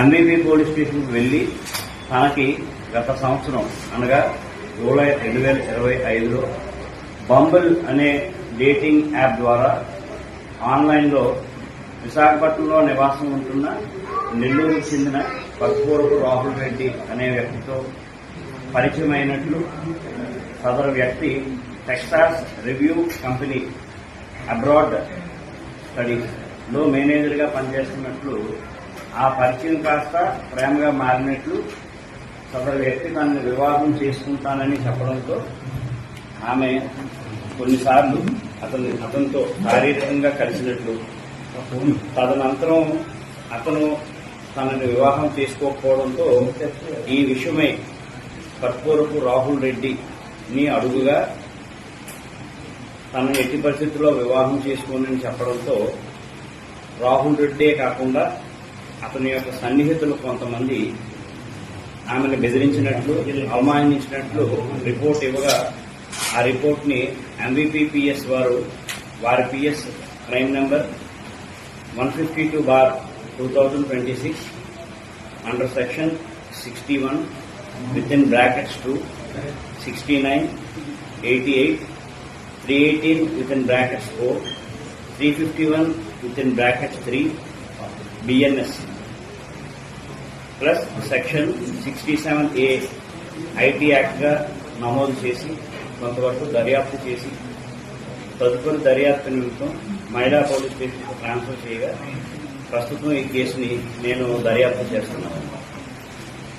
ఎంబీబీ police స్టేషన్కి వెళ్లి తనకి గత సంవత్సరం అనగా జూలై 2025లో బంబుల్ అనే డేటింగ్ యాప్ ద్వారా ఆన్లైన్లో విశాఖపట్నంలో నివాసం ఉంటున్న నెల్లూరుకు చెందిన పత్పూరపు రాహుల్ రెడ్డి అనే వ్యక్తితో పరిచయం అయినట్లు, సదరు వ్యక్తి Texas review company abroad studies లో మేనేజర్గా పనిచేస్తున్నట్లు, ఆ పరిచయం కాస్త ప్రేమగా మారినట్లు, సదరు వ్యక్తి తనని వివాహం చేసుకుంటానని చెప్పడంతో ఆమె కొన్నిసార్లు అతనితో శారీరకంగా కలిసినట్లు, తదనంతరం అతను తనని వివాహం చేసుకోకపోవడంతో ఈ విషయమై పత్పూరపు రాహుల్ రెడ్డిని అడుగుగా తనను ఎట్టి పరిస్థితుల్లో వివాహం చేసుకోనని చెప్పడంతో రాహుల్ రెడ్డే కాకుండా అతని యొక్క సన్నిహితులు కొంతమంది ఆమెను బెదిరించినట్లు, అవమానించినట్లు రిపోర్ట్ ఇవ్వగా ఆ రిపోర్ట్ని MVPPS వారి PS crime number 152/2026 under section 61 within brackets 2, 69, 88, 318 within brackets 4, 351 within brackets 3 BNS plus section 67A IT యాక్ట్గా నమోదు చేసి కొంతవరకు దర్యాప్తు చేసి తదుపరి దర్యాప్తు నిమిత్తం మైడా పోలీస్ స్టేషన్కు ట్రాన్స్ఫర్ చేయగా ప్రస్తుతం ఈ కేసుని నేను దర్యాప్తు చేస్తున్నాను.